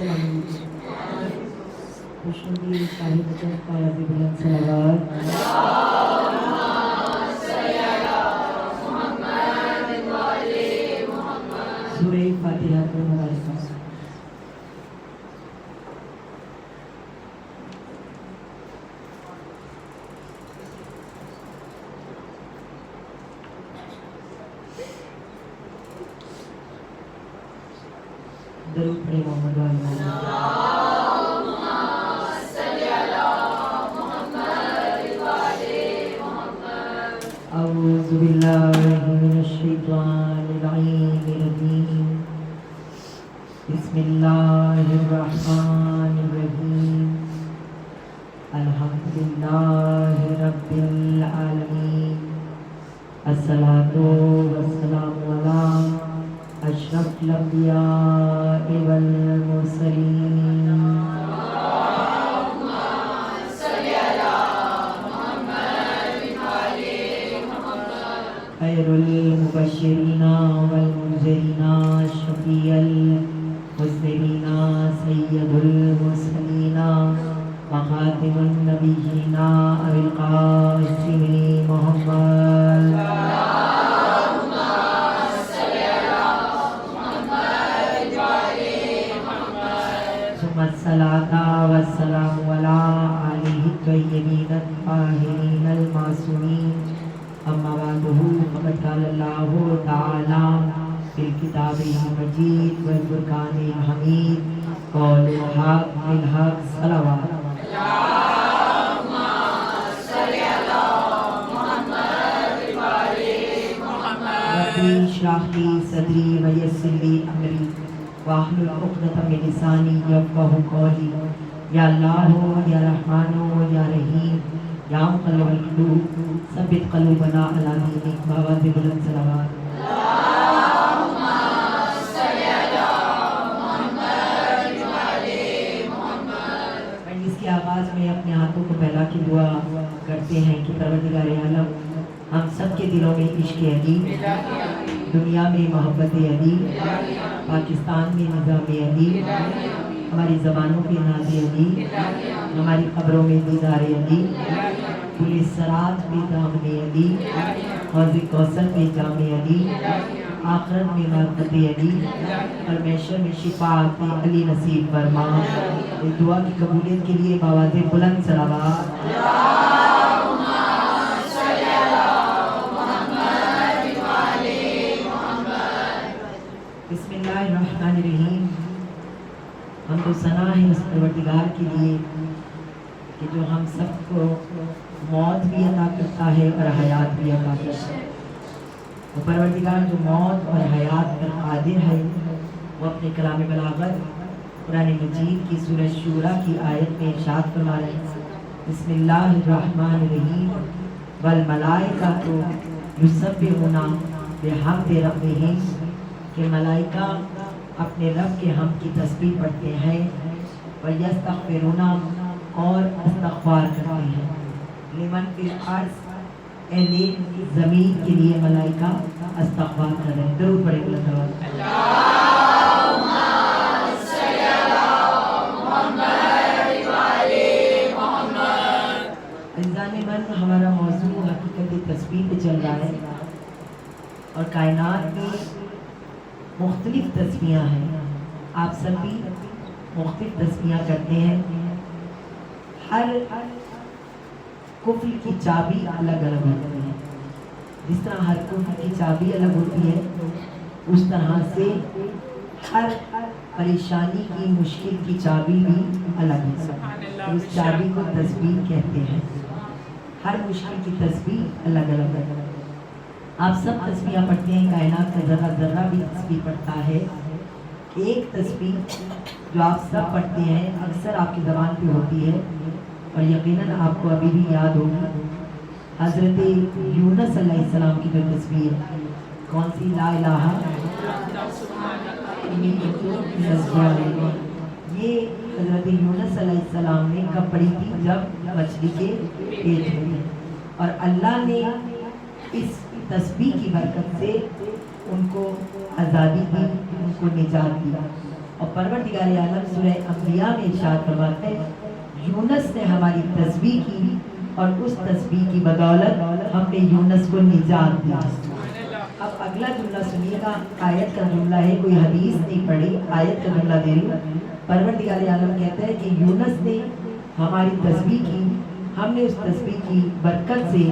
السلام خوشنودی شاہی بچن کا رضی بلند صلوات سورہ فاتحہ کو مبارکہ درود پڑھیں محمد وعلی اعوذ باللہ من الشیطان اللعین الرجیم بسم اللہ الرحمن الرحیم الحمدللہ رب العالمین الصلاۃ والسلام علی اشرف الانبیاء والمرسلین خیر المبشرین والمنذرین شفیع المذنبین سید المرسلین وخاتم النبیین ابی القاسم محمد ثم الصلاة والسلام علی آلہ الطیبین الطاہرین المعصومین اما بعد فقد قال اللہ تعالی فی الکتاب المجید والفرقان الحمید قول الحق بالحق صلوات ربی اشرح لی صدری ویسر لی امری واحلل عقدۃ من لسانی یفقہوا قولی یا اللہ یا رحمان یا رحیم یا مقلب القلوب ثبت قلوبنا علی دینک بآواز بلند صلوات اس کے آغاز میں اپنے ہاتھوں کو پھیلا کے دعا کرتے ہیں کہ پروردگار عالم ہم سب کے دلوں میں عشق علی، دنیا میں محبت علی، پاکستان میں نظام علی، ہماری زبانوں پہ ناز علی، ہماری قبروں میں دیدار علی، پولیس سرات میں دامن علی، حوض کوثر میں جام علی، آخرت میں معرفت علی، اور محشر میں شفاعت علی نصیب فرما۔ اس دعا کی قبولیت کے لیے بآواز بلند صلوات بسم اللہ الرحمن الرحیم۔ حمد و ثنا ہے اس پروردگار کے لیے کہ جو ہم سب کو موت بھی عطا کرتا ہے اور حیات بھی عطا کرتا ہے۔ وہ پروردگار جو موت اور حیات پر قادر ہے، وہ اپنے کلام بلاغت قرآن مجید کی سورہ شورى کی آیت میں ارشاد فرما رہے ہیں، بسم اللہ الرحمن الرحیم والملائکۃ یسبحون بحمد ربہم، کہ ملائکہ اپنے رب کے حمد کی تسبیح پڑھتے ہیں، وَيَسْتَغْفِرُونَ اور استغفار کرتے ہیں، لمن فی الارض اے زمین کے لیے ملائکہ استغفار کر رہے ہیں۔ درود پڑھیں بلند آواز اللہم صلی علی محمد وعلی محمد۔ عزیزان من، ہمارا موضوع حقیقت تسبیح پہ چل رہا ہے، اور کائنات میں مختلف تسبیحاں ہیں، آپ سب بھی مختلف تسبیحاں کرتے ہیں۔ ہر قفل کی چابی الگ الگ ہوتی ہے، جس طرح ہر قفل کی چابی الگ ہوتی ہے، اس طرح سے ہر پریشانی کی، مشکل کی چابی بھی الگ ہے، اس چابی کو تسبیح کہتے ہیں۔ ہر مشکل کی تسبیح الگ الگ ہے۔ آپ سب تسبیحاں پڑھتے ہیں، کائنات کا ذرہ ذرہ بھی تسبیح پڑھتا ہے۔ ایک تسبیح جو آپ سب پڑھتے ہیں اکثر آپ کی زبان پہ ہوتی ہے، اور یقیناً آپ کو ابھی بھی یاد ہوگی، حضرت یونس علیہ السلام کی جو تسبیح ہے، کون سی؟ لا الہ یہ حضرت یونس علیہ السلام نے کب پڑھی تھی؟ جب مچھلی کے پیٹ میں، اور اللہ نے اس تسبیح کی برکت سے ان کو آزادی دی، ان کو نجات دی۔ اور پروردگار عالم سورہ انبیاء میں ارشاد فرماتے ہیں یونس نے ہماری تسبیح کی اور اس تسبیح کی بدولت ہم نے یونس کو نجات دی. اب اگلا جملہ سنیے گا, آیت کا جملہ ہے, کوئی حدیث نہیں پڑھی, آیت کا جملہ دے رہی ہوں. پروردگار عالم کہتا ہے کہ یونس نے ہماری تسبیح کی, ہم نے اس تسبیح کی برکت سے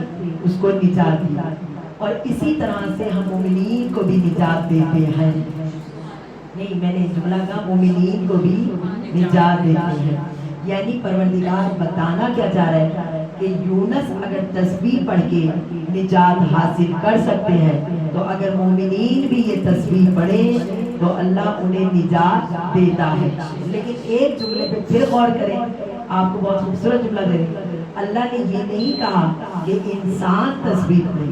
اس کو نجات دیا, اور اسی طرح سے ہم مومنین کو بھی نجات دیتے ہیں. نہیں, میں نے جملہ کہا مومنین کو بھی نجات دیتے ہیں. یعنی پروردگار بتانا کیا چاہ رہا ہے کہ یونس اگر تسبیح پڑھ کے نجات حاصل کر سکتے ہیں تو اگر مومنین بھی یہ تسبیح پڑھیں تو اللہ انہیں نجات دیتا ہے. لیکن ایک جملے پہ پھر غور کریں, آپ کو بہت خوبصورت جملہ دے رہے ہیں. اللہ نے یہ نہیں کہا کہ انسان تسبیح پڑھے,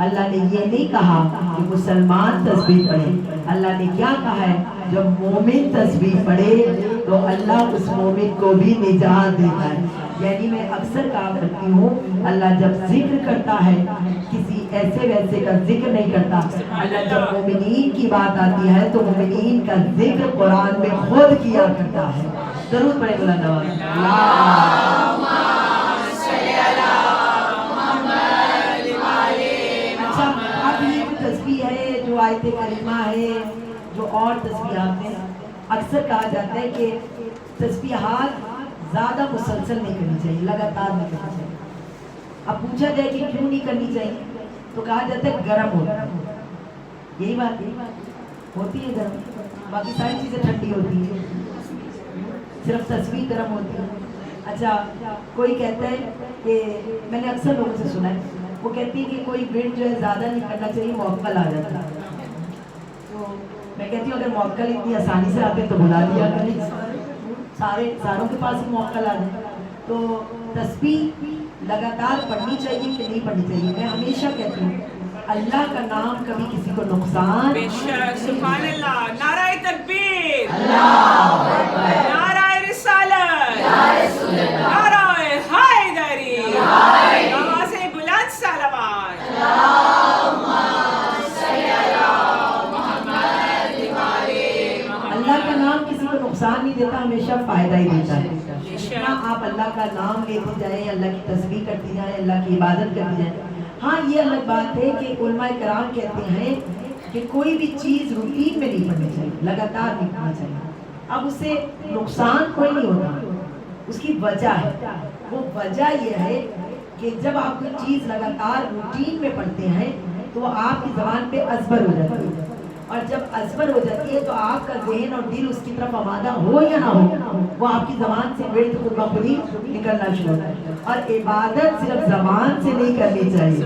اللہ نے یہ نہیں کہا کہ مسلمان تسبیح پڑھے. اللہ نے کیا کہا ہے, جب مومن تسبیح پڑھے تو اللہ اس مومن کو بھی نجات دیتا ہے. یعنی میں اکثر کہا کرتی ہوں, اللہ جب ذکر کرتا ہے کسی ایسے ویسے کا ذکر نہیں کرتا. اللہ جب مومنین کی بات آتی ہے تو مومنین کا ذکر قرآن میں خود کیا کرتا ہے. درود پڑھیں بلند آواز. اچھا, اب یہ جو تسبیح ہے, جو آیت کریمہ ہے, جو اور تسبیحات ہیں, اکثر کہا جاتا ہے کہ تسبیحات زیادہ مسلسل نہیں کرنی چاہیے, لگاتار نہیں کرنی چاہیے. اب پوچھا جائے کہ کیوں نہیں کرنی چاہیے تو کہا جاتا ہے گرم ہوتا ہے. یہی بات ہوتی ہے گرم, باقی ساری چیزیں ٹھنڈی ہوتی ہیں, صرف تسبیح گرم ہوتی ہے. اچھا, کوئی کہتا ہے کہ میں نے اکثر لوگوں سے سنا ہے, وہ کہتی ہے کہ کوئی ورد جو ہے زیادہ نہیں کرنا چاہیے, موکل آ جاتا ہے. تو میں کہتی ہوں اگر موکل اتنی آسانی سے آتے ہیں تو بلا دیا کریں, ساروں کے پاس ہی موکل آ جائے. تو تسبیح لگاتار پڑھنی چاہیے کہ نہیں پڑھنی چاہیے؟ میں ہمیشہ کہتی ہوں اللہ کا نام کبھی کسی کو نقصان. سبحان اللہ, نعرہ تکبیر, اللہ اکبر, نعرہ رسالت, نعرہ حیدری, آواز بلند صلوات. اللہ کا نام کسی کو نقصان نہیں دیتا, ہمیشہ فائدہ ہی دیتا ہے. جتنا آپ اللہ کا نام لیتے جائیں, اللہ کی تسبیح کرتی جائیں, اللہ کی عبادت کرتی جائیں. ہاں, یہ الگ بات ہے کہ علماء کرام کہتے ہیں کہ کوئی بھی چیز روٹین میں نہیں پڑھنی چاہیے, لگاتار نہیں پڑھنا چاہیے. اب اس سے نقصان کوئی نہیں ہوتا, اس کی وجہ ہے. وہ وجہ یہ ہے کہ جب آپ کوئی چیز لگاتار روٹین میں پڑھتے ہیں تو وہ آپ کی زبان پہ ازبر ہو جاتی ہے, اور جب ازبر ہو جاتی ہے تو آپ کا ذہن اور دل اس کی طرف آمادہ ہو یا نہ ہو, وہ آپ کی زبان سے ورد خود بخود ہی نکلنا شروع ہوتا ہے. اور عبادت صرف زبان سے نہیں کرنی چاہیے,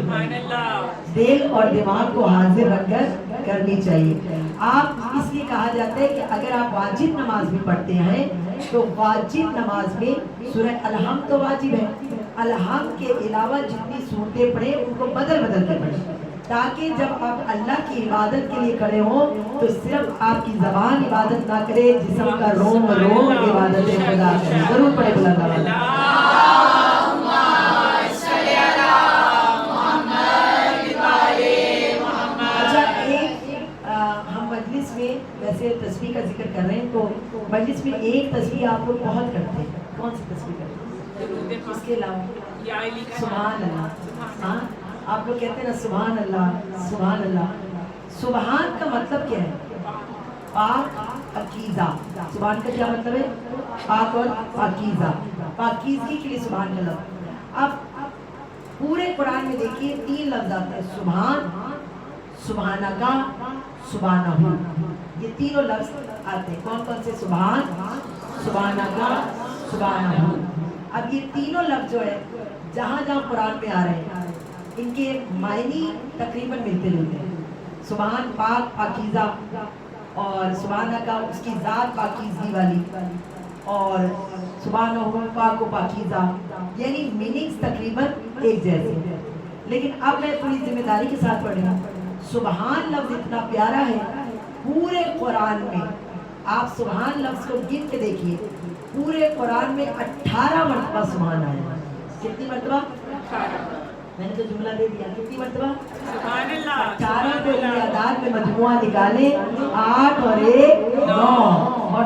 دل اور دماغ کو حاضر رکھ کر کرنی چاہیے. آپ اس لیے کہا جاتا ہے کہ اگر آپ واجب نماز بھی پڑھتے ہیں تو واجب نماز میں سورہ الحمد تو واجب ہے, الحمد کے علاوہ جتنی صورتیں پڑھیں ان کو بدل بدل کے پڑھیں, تاکہ جب آپ اللہ کی عبادت کے لیے کھڑے ہوں تو صرف آپ کی زبان عبادت نہ کرے, جسم کا روم روم عبادت خدا کرے. ضرور پڑھے بلند آواز. اچھا, ہم مجلس میں ویسے تسبیح کا ذکر کر رہے ہیں تو مجلس میں ایک تسبیح آپ لوگ بہت کرتے ہیں. کون سی تسبیح کرتے ہیں؟ اس کے علاوہ سبحان اللہ. ہاں, آپ لوگ کہتے ہیں نا سبحان اللہ, سبحان اللہ. سبحان کا مطلب کیا ہے؟ پاک پاکیزہ. سبحان کا کیا مطلب ہے؟ پاک اور پاکیزہ, پاکیزگی کے لیے سبحان کا لفظ. اب پورے قرآن میں دیکھیے 3 لفظ آتے ہیں, سبحان, سبحانکا, سبحانہ. یہ تینوں لفظ آتے ہیں. کون کون سے؟ سبحان, سبحانکا, سبحانہ. اب یہ تینوں لفظ جو ہے جہاں جہاں قرآن میں آ رہے ہیں ان کے معنی تقریباً ملتے جلتے ہیں. سبحان پاک پاکیزہ, اور سبحانہ کا اس کی ذات پاکیزگی والی, اور سبحانہ پاک و پاکیزہ, یعنی میننگز تقریباً ایک جیسے. لیکن اب میں پوری ذمہ داری کے ساتھ پڑھ رہا ہوں, سبحان لفظ اتنا پیارا ہے پورے قرآن میں. آپ سبحان لفظ کو گن کے دیکھیے, پورے قرآن میں 18 مرتبہ سبحان آیا. کتنی مرتبہ؟ 18. میں نے تو جملہ دے دیا, کتنی مرتبہ؟ سبحان اللہ. 18 کو اعداد میں مجموعہ نکالے, 8 اور 1 9, اور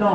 9।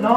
9,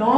9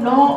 9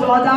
14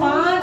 5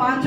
5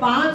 5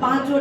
5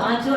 5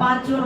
5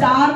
4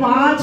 5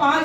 5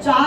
4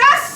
10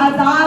1000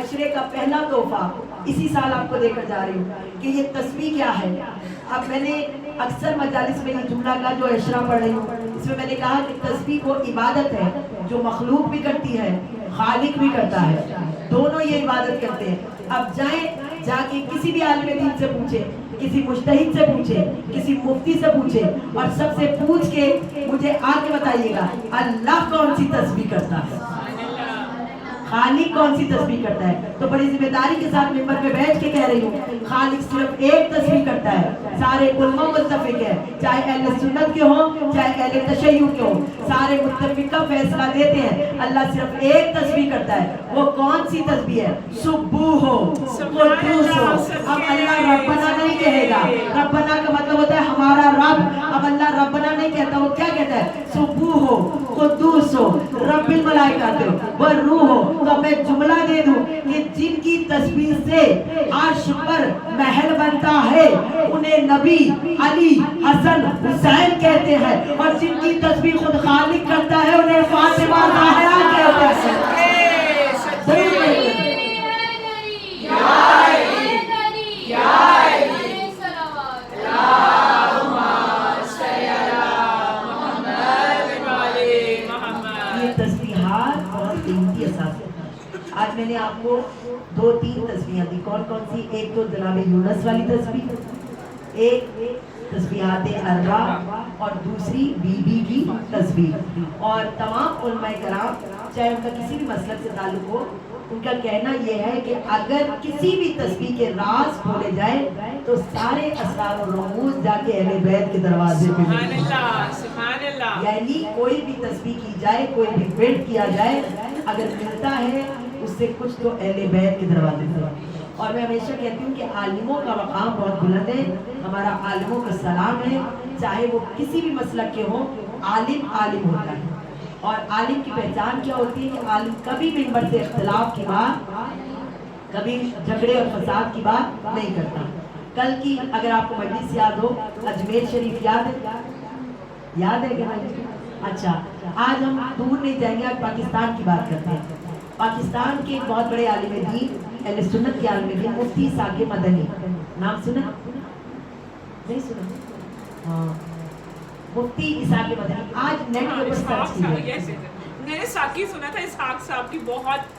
عشرے کا پہلا تحفہ اسی سال آپ کو دے کر جا رہی ہوں کہ یہ تسبیح کیا ہے. اب میں نے اکثر مجالس میں یہ جملہ کا جو عشرہ پڑھ رہی ہوں اس میں نے کہا کہ تسبیح وہ عبادت ہے جو مخلوق بھی کرتی ہے خالق بھی کرتا ہے, دونوں یہ عبادت کرتے ہیں. اب جائیں جا کے کسی بھی عالم دین سے پوچھیں, کسی مجتہد سے پوچھے, کسی مفتی سے پوچھے, اور سب سے پوچھ کے مجھے آ کے بتائیے گا اللہ کون سی تسبیح کرتا ہے, خالق کون سی تسبیح کرتا ہے. تو بڑی ذمہ داری کے ساتھ ممبر پہ بیٹھ کے کہہ رہی ہوں خالق صرف ایک تسبیح کرتا ہے. سارے علماء متفق ہے, چاہے اہل سنت کے ہوں چاہے اہل تشیع کے ہوں, سارے متفق کا فیصلہ دیتے ہیں اللہ صرف ایک تسبیح کرتا ہے. وہ کون سی تسبیح ہے؟ سبوح ہو, قدوس ہو. اب اللہ ربنا نہیں کہے گا, ربنا کا مطلب ہوتا ہے ہمارا رب. اب اللہ ربنا نہیں کہتا, وہ کیا کہتا ہے؟ سبوح ہو, قدوس ہو, رب الملائکہ والروح ہو. تو میں جملہ دے دوں کہ جن کی تسبیح سے عرش پر محل بنتا ہے انہیں نبی, علی, حسن, حسین کہتے ہیں, اور جن کی تسبیح خود خالق کرتا ہے انہیں فاطمہ زہرا کہتے ہیں. یہ تسبیحات بہت قیمتی اثاثے. آج میں نے آپ کو 2-3 تسبیحاں دی. کون کون سی؟ ایک تو جناب یونس والی تسبیح, ایک تسبیحات اربع, اور دوسری بی بی کی تسبیح. اور تمام علماء کرام چاہے ان کا کسی بھی مسلک سے تعلق ہو, ان کا کہنا یہ ہے کہ اگر کسی بھی تسبیح کے راز کھولے جائے تو سارے اسرار و رموز جا کے اہل بیت کے دروازے پہ ملتے ہیں. یعنی کوئی بھی تسبیح کی جائے, کوئی بھی ورد کیا جائے, اگر ملتا ہے اس سے کچھ تو اہل بیت کے دروازے سے. اور میں ہمیشہ کہتی ہوں کہ عالموں کا مقام بہت بلند ہے. ہمارا عالموں کا سلام ہے, چاہے وہ کسی بھی مسلک کے ہوں. عالم عالم ہوتا ہے, اور عالم کی پہچان کیا ہوتی ہے کہ عالم کبھی ممبر سے اختلاف کی بات, کبھی جھگڑے اور فساد کی بات نہیں کرتا. کل کی اگر آپ کو مجلس یاد ہو, اجمیر شریف یاد ہے؟ یاد ہے کہ نہیں؟ اچھا, آج ہم دور نہیں جائیں گے, آج پاکستان کی بات کرتے ہیں. پاکستان کے بہت بڑے عالم دین, اہل سنت کے عالم دین, مفتی ساقی مدنی, نام سنا نہیں سنا؟ ہاں, مفتی اسحاق مدنی. آج نیٹ کے اوپر سرچ کیجیے. میں نے ساقی سنا تھا, اسحاق صاحب کی بہت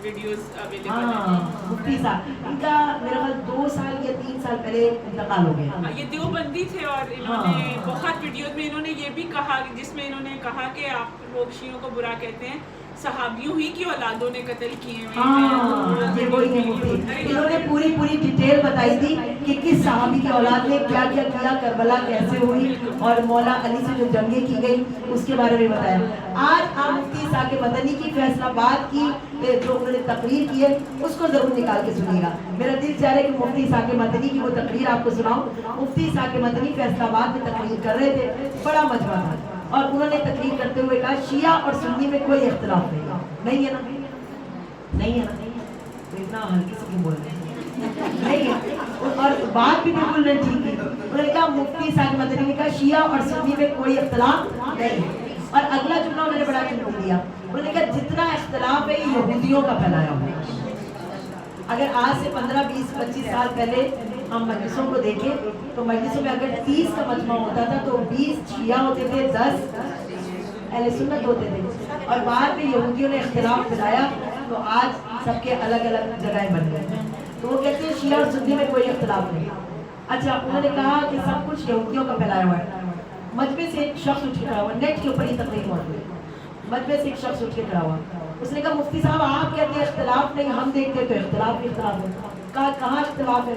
ویڈیوز اویلیبل ہیں. ہاں, مفتی صاحب, ان کا میرا خیال 2 سال یا 3 سال پہلے انتقال ہو گیا. یہ دیوبندی تھے, اور انہوں نے بہت ویڈیوز میں انہوں نے یہ بھی کہا, جس میں انہوں نے کہا کہ آپ لوگ شیعوں کو برا کہتے ہیں, صحابیوں ہی کی اولادوں نے قتل کیے ہوئے ہیں. یہ وہی ہے مفتی. انہوں نے پوری ڈیٹیل بتائی تھی کہ کس صحابی کی اولاد نے کیا کیا کیا, کربلا کیسے ہوئی, اور مولا علی سے جو جنگیں کی گئی اس کے بارے میں بتایا. آج آپ مفتی ساقی مدنی کی فیصلہ آباد کی جو انہوں نے تقریر کی ہے اس کو ضرور نکال کے سنیے گا. میرا دل چاہ رہا ہے کہ مفتی ساقی مدنی کی وہ تقریر آپ کو سناؤں. مفتی ساقی مدنی فیصلہ آباد میں تقریر کر رہے تھے, بڑا مجمع تھا, اور انہوں نے تقریر کرتے ہوئے کہا شیعہ اور سنی میں کوئی اختلاف نہیں ہے نا, نہیں ہے نا, تو اتنا ہلکی سے کیوں بول رہے ہیں, نہیں ہے. اور بات بھی بالکل نہیں ٹھیک تھی. انہوں نے کہا مفتی ساقی مدنی نے کہا شیعہ اور سنی میں کوئی اختلاف نہیں ہے. اور اگلا جملہ انہوں نے بڑا قیمتی دیا, انہوں نے کہا جتنا اختلاف ہے یہ یہودیوں کا پھیلایا ہوا ہے. اگر آج سے 15, 20, 25 سال پہلے ہم مجلسوں کو دیکھیں تو مجلسوں میں اگر 30 کا مجمع ہوتا تھا تو 20 شیعہ ہوتے تھے, 10 اہل سنت ہوتے تھے, اور بعد میں یہودیوں نے اختلاف پھیلایا تو آج سب کے الگ الگ جگہیں بن گئے. تو وہ کہتے ہیں شیعہ اور سنی میں کوئی اختلاف نہیں. اچھا, انہوں نے کہا کہ سب کچھ یہودیوں کا پھیلایا ہوا ہے. مجمع سے ایک شخص اٹھ کے کھڑا ہوا, نیٹ کے اوپر ہی تقریر موجود ہے, مجمع سے ایک شخص اٹھ کے کھڑا ہوا. اس نے کہا مفتی صاحب آپ کہتے ہیں اختلاف نہیں, ہم دیکھتے ہیں تو اختلاف ہی اختلاف ہے. کہا کہاں اختلاف ہے؟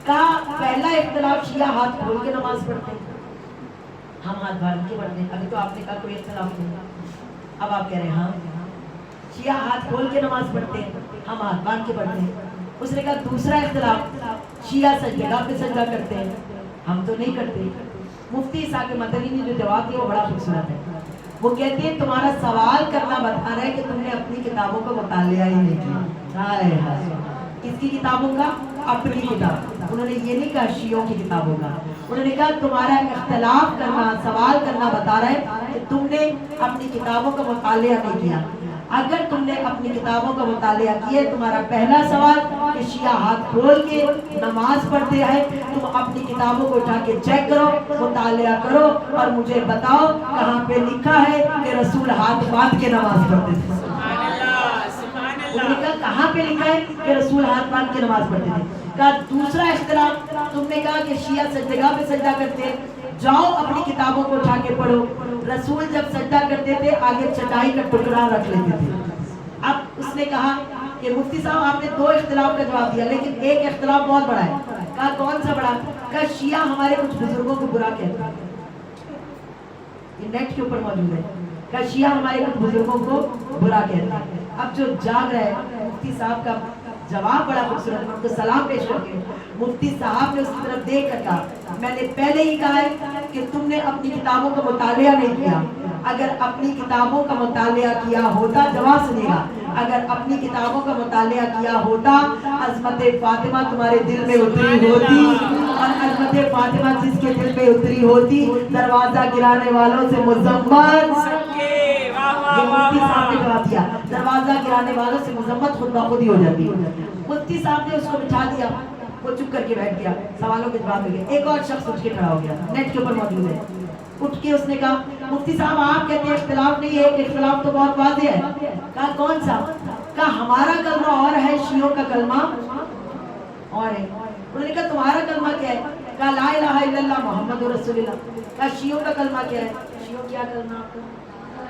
کہا پہلا اختلاف شیعہ ہاتھ کھول کے نماز پڑھتے ہیں, ہم ہاتھ باندھ کے پڑھتے ہیں. ابھی تو آپ نے کہا کوئی اختلاف نہیں, اب آپ کہہ رہے ہیں ہاں شیعہ ہاتھ کھول کے نماز پڑھتے ہیں, ہم ہاتھ باندھ کے پڑھتے ہیں. اس نے کہا دوسرا اختلاف شیعہ سجدہ پہ سجدہ کرتے ہیں, ہم تو نہیں کرتے. مفتی ساقی مدنی نے جو جواب دیا وہ بڑا خوبصورت ہے. وہ کہتے ہیں تمہارا سوال کرنا بتا رہا ہے کہ تم نے اپنی کتابوں کا مطالعہ ہی نہیں کیا. کس کی کتابوں کا؟ اپنی کتاب. انہوں نے یہ نہیں کہا شیعوں کی کتابوں کا, انہوں نے کہا تمہارا اختلاف کرنا, سوال کرنا بتا رہا ہے کہ تم نے اپنی کتابوں کا مطالعہ نہیں کیا. اگر تم نے اپنی کتابوں کا مطالعہ کیا، تمہارا پہلا سوال کہ شیعہ ہاتھ کھول کے نماز پڑھتے ہیں، تم اپنی کتابوں کو اٹھا کے چیک کرو، مطالعہ کرو اور مجھے بتاؤ کہاں پہ لکھا ہے کہ رسول ہاتھ باندھ کے نماز پڑھتے تھے۔ انہوں نے کہا کہاں پہ لکھا ہے کہ رسول ہاتھ باندھ کے نماز پڑھتے تھے؟ کہا دوسرا اختلاف، تم نے کہا کہ شیعہ سجدگاہ پہ سجدہ کرتے ہیں، جاؤ اپنی کتابوں کو اٹھا کے پڑھو، رسول جب سجدہ کرتے تھے آگے چٹائی کا ٹکڑا رکھ لیتے تھے۔ اب اس نے کہا کہ مفتی صاحب آپ نے دو اختلاف کا جواب دیا، لیکن ایک اختلاف بہت بڑا ہے۔ کہا کون سا بڑا؟ کہا شیعہ ہمارے کچھ بزرگوں کو برا کہتے ہیں، یہ نیٹ کے اوپر موجود ہے۔ کہا شیعہ ہمارے کچھ بزرگوں کو برا کہتے ہیں۔ اب جو جاگ رہے ہیں، مفتی صاحب کا جواب بڑا خوبصورت ہے، ان کو سلام پیش کر کے مفتی صاحب نے اس کی طرف دیکھ کر کہا میں نے پہلے ہی کہا ہے کہ تم نے اپنی کتابوں کا مطالعہ نہیں کیا، اگر اپنی کتابوں کا مطالعہ کیا ہوتا، جواب سنیے گا، اگر اپنی کتابوں کا مطالعہ کیا ہوتا عظمت فاطمہ تمہارے دل میں اتری ہوتی، اور عظمت فاطمہ جس کے دل میں اتری ہوتی دروازہ گرانے والوں سے مذمت، یہ مفتی صاحب نے جواب دیا، دروازہ گرانے والوں سے مذمت خود بخود ہی ہو جاتی۔ مفتی صاحب نے اس کو بٹھا دیا، وہ چپ کر کے بیٹھ گیا، سوالوں کے جواب مل گئے۔ ایک اور شخص اٹھ کے کھڑا ہو گیا، نیٹ کے اوپر موجود ہے، اٹھ کے اس نے کہا مفتی صاحب آپ کہتے ہیں اختلاف نہیں ہے، ایک اختلاف تو بہت واضح ہے۔ کہا کون سا؟ کہا ہمارا کلمہ اور ہے، شیعوں کا کلمہ اور ہے۔ انہوں نے کہا تمہارا کلمہ کیا ہے؟ کہا لا الہ الا اللہ محمد رسول اللہ۔ کہا شیعوں کا کلمہ کیا ہے؟ شیعوں کیا کلمہ آپ کا؟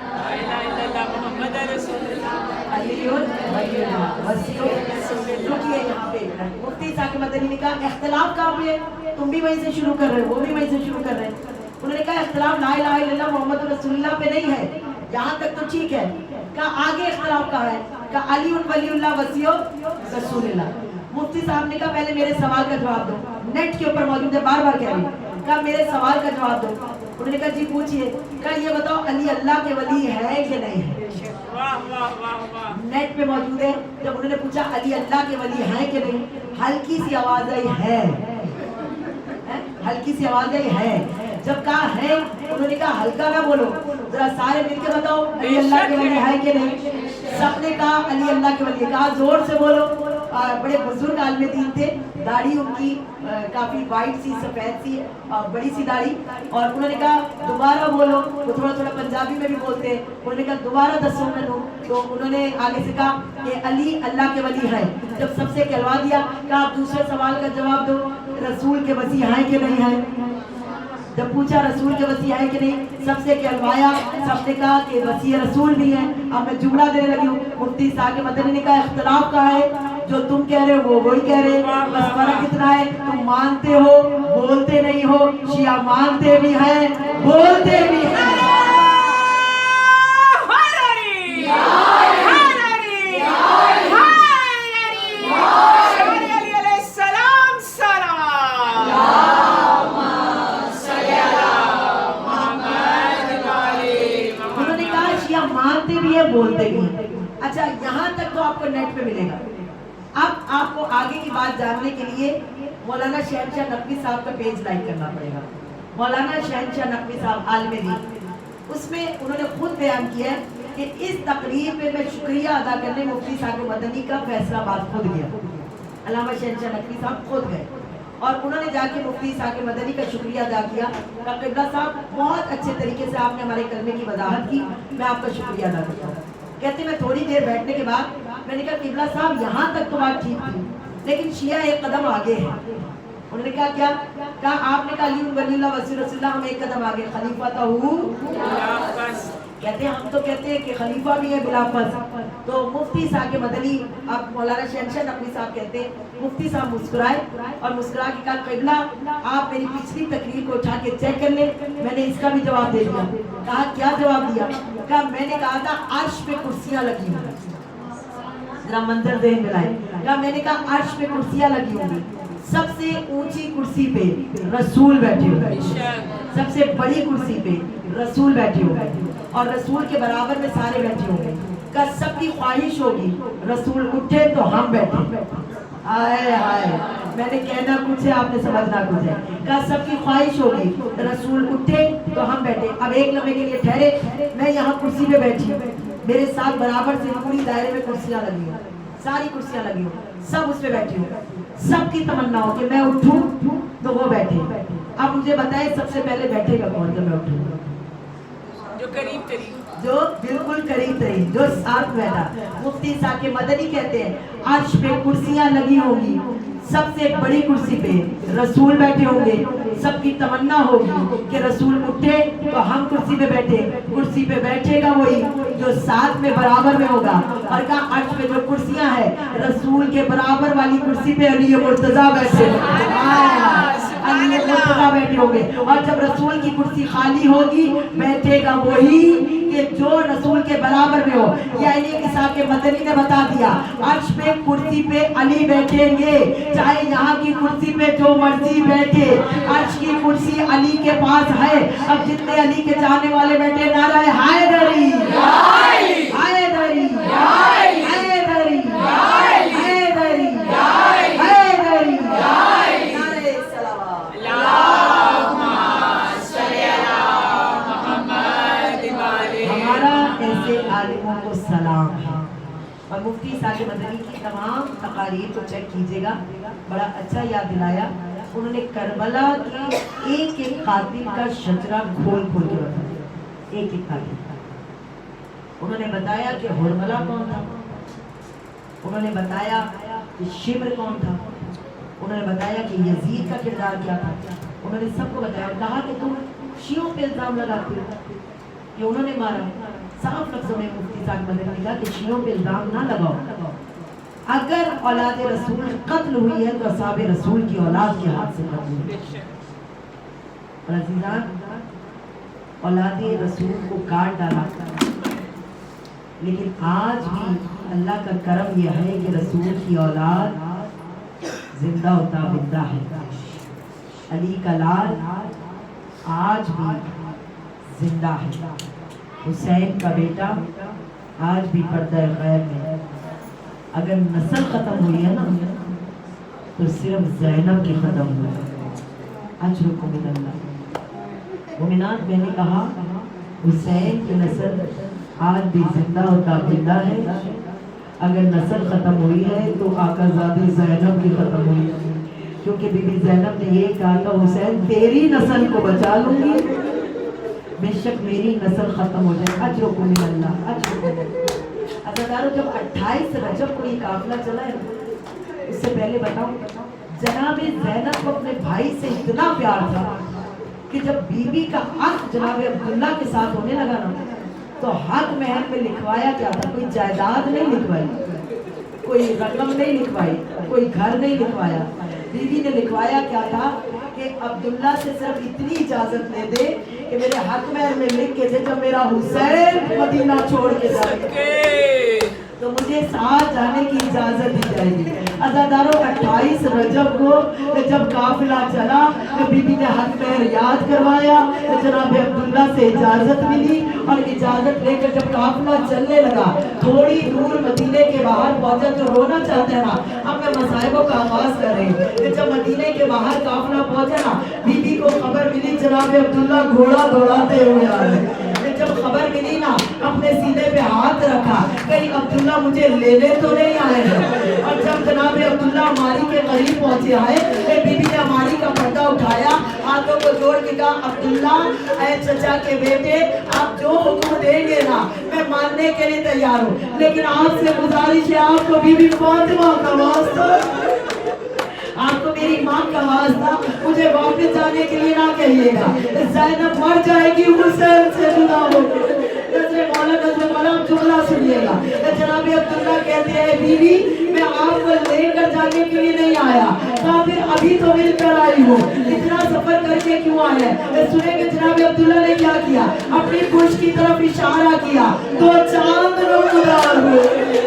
لا الہ الا اللہ محمد رسول اللہ علی ولی اللہ وسیع۔ رکیے یہاں پہ، مفتی صاحب مدنی نے کہا اختلاف کہاں پہ ہے؟ تم بھی وہیں سے شروع کر رہے ہو، وہ بھی وہیں سے شروع کر رہے ہیں۔ انہوں نے کہا اختلاف لا الہ الا اللہ محمد رسول اللہ پہ نہیں ہے، یہاں تک تو ٹھیک ہے۔ کہا آگے اختلاف کہاں ہے؟ کہا علی ولی اللہ وسیع رسول اللہ۔ مفتی صاحب نے کہا پہلے میرے سوال کا جواب دو، نیٹ کے اوپر موجود ہے، بار بار کہہ رہی ہوں۔ کہا میرے سوال کا جواب دو۔ انہوں نے کہا جی پوچھئے۔ کہا یہ بتاؤ علی اللہ کے ولی ہے کہ نہیں ہے؟ نیٹ پہ موجود ہے۔ جب انہوں نے پوچھا علی اللہ کے ولی ہے کہ نہیں، ہلکی سی آواز آئی ہے، ہلکی سی آواز آئی ہے۔ جب کہا ہے، انہوں نے کہا ہلکا نہ بولو، ذرا سارے مل کے بتاؤ علی اللہ کے ولی ہے کہ نہیں۔ سب نے کہا علی اللہ کے ولی ہے۔ کہا زور سے بولو۔ بڑے بزرگ عالم دین تھے، داڑھی ان کی کافی وائٹ سی، سفید سی، بڑی سی داڑھی، اور انہوں نے کہا دوبارہ بولو۔ وہ تھوڑا تھوڑا پنجابی میں بھی بولتے ہیں۔ انہوں نے کہا دوبارہ دسو میں دوں، تو انہوں نے آگے سے کہا کہ علی اللہ کے ولی ہے۔ جب سب سے کہلوا دیا، کہا آپ دوسرے سوال کا جواب دو، رسول کے وصی ہیں کہ نہیں ہیں؟ جب پوچھا رسول کے وصی ہے کہ نہیں، سب سے کہلوایا، سب نے کہا کہ وصی رسول بھی ہیں۔ اب میں جملہ دینے لگی ہوں، مفتی صاحب مدنی نے کہا اختلاف کہاں ہے؟ جو تم کہہ رہے ہو وہ وہی کہہ رہے، بس فرق اتنا ہے تم مانتے ہو بولتے نہیں ہو، شیعہ مانتے بھی ہیں بولتے بھی ہیں۔ بولتے بھی ہیں۔ اچھا یہاں تک تو آپ کو نیٹ پہ ملے گا۔ اب آپ کو آگے کی بات جاننے کے لیے مولانا شہنشاہ نقوی صاحب کا پیج لائک کرنا پڑے گا۔ مولانا شہنشاہ نقوی صاحب عالم دین، اس میں انہوں نے خود بیان کیا ہے کہ اس تقریب میں شکریہ ادا کرنے مفتی صاحب مدنی کا فیصلہ آباد خود گیا، علامہ شہنشاہ نقوی صاحب خود گئے اور انہوں نے جا کے مفتی صاحب مدنی کا شکریہ ادا کیا کہ قبلہ صاحب بہت اچھے طریقے سے آپ نے ہمارے کلمے کی وضاحت کی، میں آپ کا شکریہ ادا کرتا ہوں۔ کہتے میں تھوڑی دیر بیٹھنے کے بعد میں نے کہا قبلہ صاحب یہاں تک تو بات ٹھیک تھی، لیکن شیعہ ایک قدم آگے ہے۔ انہوں نے کہا کیا؟ کہا آپ نے کہا علی ولی اللہ وسیع رسول اللہ، ہم ایک قدم آگے، خلیفہ کہتے ہیں، ہم تو کہتے ہیں کہ خلیفہ بھی ہے بلا فصل۔ تو مفتی صاحب مدنی، اب مولانا شہنشاہ نقوی صاحب کہتے ہیں، مفتی صاحب مسکرائے اور مسکرا کے کہا قبلہ آپ میری پچھلی تقریر کو اٹھا کے چیک کر لیں، میں نے اس کا بھی جواب دے دیا۔ کہا کیا جواب دیا؟ کہا میں نے کہا تھا عرش پہ کرسیاں لگی ہوں گی، ذرا منظر ذہن میں لائے۔ کہا میں نے کہا عرش پہ کرسیاں لگی ہوں گی، سب سے اونچی کرسی پہ رسول بیٹھے ہوئے، سب سے بڑی کرسی پہ رسول بیٹھے ہوئے اور رسول کے برابر میں سارے بیٹھے ہوئے۔ کہ سب کی خواہش ہوگی رسول اٹھے تو ہم بیٹھے۔ آئے آئے، میں نے کہنا کچھ ہے، آپ نے سمجھنا کچھ ہے۔ کہ سب کی خواہش ہوگی رسول اٹھے تو ہم بیٹھے۔ اب ایک لمحے کے لیے ٹھہرے، میں یہاں کرسی پہ بیٹھی، میرے ساتھ برابر سے پوری دائرے میں کرسیاں لگی ہوں, ساری کرسیاں لگی ہوں, سب اس پہ بیٹھی ہوں. سب کی تمنا ہو کہ میں اٹھوں تو وہ بیٹھے. اب مجھے بتائیں سب سے پہلے بیٹھے گا کون جب میں اٹھوں؟ جو قریب ترین, جو بالکل قریب ترین, جو ساتھ بیٹھا. مفتی ساکر مدنی کہتے ہیں عرش پہ کرسیاں لگی ہوگی, سب سے بڑی کرسی پہ رسول بیٹھے ہوں گے. سب کی تمنا ہوگی کہ رسول اٹھے تو ہم کرسی پہ بیٹھے. کرسی پہ بیٹھے گا وہی جو ساتھ میں برابر میں ہوگا. اور کہا عرش پہ جو کرسیاں ہیں رسول کے برابر والی کرسی پہ علی مرتضیٰ بیٹھے, علی مرتضیٰ بیٹھے ہوں گے. اور جب رسول کی کرسی خالی ہوگی بیٹھے گا وہی کہ جو رسول کے برابر میں ہو. یعنی عیسیٰ کے مدنی نے بتا دیا عرش پہ کرسی پہ علی بیٹھیں گے, چاہے یہاں کی کرسی پہ جو مرضی بیٹھے. عرش کی کرسی علی کے پاس ہے. اب جتنے علی کے چاہنے والے بیٹھے نعرہ حیدری حیدری حیدری حیدری حیدری نعرہ صلوات. ہمارا ایسے عالموں کو سلام ہے. اور مفتی ساکر مدنی کی تمام تقاریر کو چیک کیجئے گا, بڑا اچھا یاد دلایا. انہوں نے کربلا کے ایک ایک قاتل کا شجرہ کھول کھول کے بتایا, ایک ایک قاتل. انہوں نے بتایا کہ ہرملہ کون تھا, انہوں نے بتایا کہ شمر کون تھا, انہوں نے بتایا کہ یزید کا کردار کیا تھا. انہوں نے سب کو بتایا اور کہا کہ تم شیعوں پہ الزام لگاتے ہو کہ انہوں نے مارا. صاف لفظوں میں مفتی ساکر مدنی نے کہا کہ شیعوں پہ الزام نہ لگاؤ. اگر اولاد رسول قتل ہوئی ہے تو اصحاب رسول کی اولاد کے ہاتھ سے قتل ہوئی ہے. اور عزیزان اولاد رسول کو کاٹ ڈالا, لیکن آج بھی اللہ کا کرم یہ ہے کہ رسول کی اولاد زندہ و تابندہ ہے. علی کا لال آج بھی زندہ ہے. حسین کا بیٹا آج بھی پردہ غیب میں. اگر نسل ختم ہوئی ہے نا تو صرف زینب کی ختم ہوئی. اجرکم من اللہ. مومنات میں نے کہا حسین کی نسل آج بھی زندہ و تابندہ ہے. اگر نسل ختم ہوئی ہے تو آقا زادی زینب کی ختم ہوئی ہے, کیونکہ بی بی زینب نے یہ کہا تھا حسین تیری نسل کو بچا لوں گی بے شک میری نسل ختم ہو جائے. اجرکم من اللہ. اجرکم. عزیزانو جب 28 رجب کو یہ قافلہ چلا ہے, اس سے پہلے بتاؤں جناب زینب کو اپنے بھائی سے اتنا پیار تھا کہ جب بی بی کا حق جناب عبداللہ کے ساتھ ہونے لگا نا تو حق مہر میں لکھوایا کیا تھا؟ کوئی جائیداد نہیں لکھوائی, کوئی رقم نہیں لکھوائی, کوئی گھر نہیں لکھوایا. بی بی نے لکھوایا کیا تھا کہ عبداللہ سے صرف اتنی اجازت دے دے کہ میرے حق مہر میں لکھ کے دے جب میرا حسین مدینہ چھوڑ کے جائے تو مجھے ساتھ جانے کی اجازت دی جائے گی. عزاداروں 28 رجب کو جب قافلہ چلا بی بی نے حق مہر یاد کروایا, جناب عبداللہ سے اجازت ملی اور اجازت لے کر جب قافلہ چلنے لگا تھوڑی دور مدینے کے باہر پہنچا تو رونا چاہتے ہیں نا. اب میں مصائبوں کا آغاز کر رہی ہوں. جب مدینے کے باہر قافلہ پہنچا نا بی بی کو خبر ملی جناب عبداللہ گھوڑا دوڑاتے ہوئے آ رہے. جب خبر ملی نا اپنے سینے پہ ہاتھ رکھا کہیں عبداللہ مجھے لینے تو نہیں آئے ہیں. اور جب جناب عبداللہ ہماری کے قریب پہنچے آئے بی بی نے ہماری کا پردہ اٹھایا, ہاتھوں کو جوڑ کے کہا عبداللہ اے چچا کے بیٹے آپ جو حکم دیں گے نا میں ماننے کے لیے تیار ہوں, لیکن آپ سے گزارش ہے آپ کو بی بی فاطمہ کا واسطہ, آپ کو میری ماں کا واسطہ مجھے واپس جانے کے لیے نہ کہیے گا. زینب مر جائے گی حسین سے جدا ہو کے. نظر مولا جملہ سنیے گا. جناب عبداللہ کہتے ہیں بیوی میں آپ کو لے کر جانے کے لیے نہیں آیا, کہا پھر ابھی تو مل کر آئی ہوں, اتنا سفر کر کے کیوں آیا ہے؟ سنیں کہ جناب عبداللہ نے کیا کیا, اپنی پشت کی طرف اشارہ کیا, تو چاند نمودار ہوئے,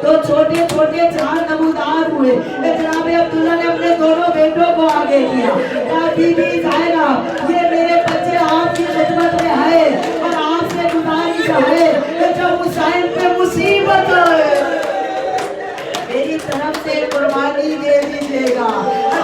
تو چھوٹے چھوٹے چاند نمودار ہوئے. جناب عبداللہ نے اپنے دونوں بیٹوں کو آگے کیا, کہا بی بی زینب یہ میرے بچے آپ کی خدمت میں ہے اور آپ سے گزارش ہے کہ جب حسین پہ مصیبت آئے میری طرف سے قربانی دے دیجیے گا.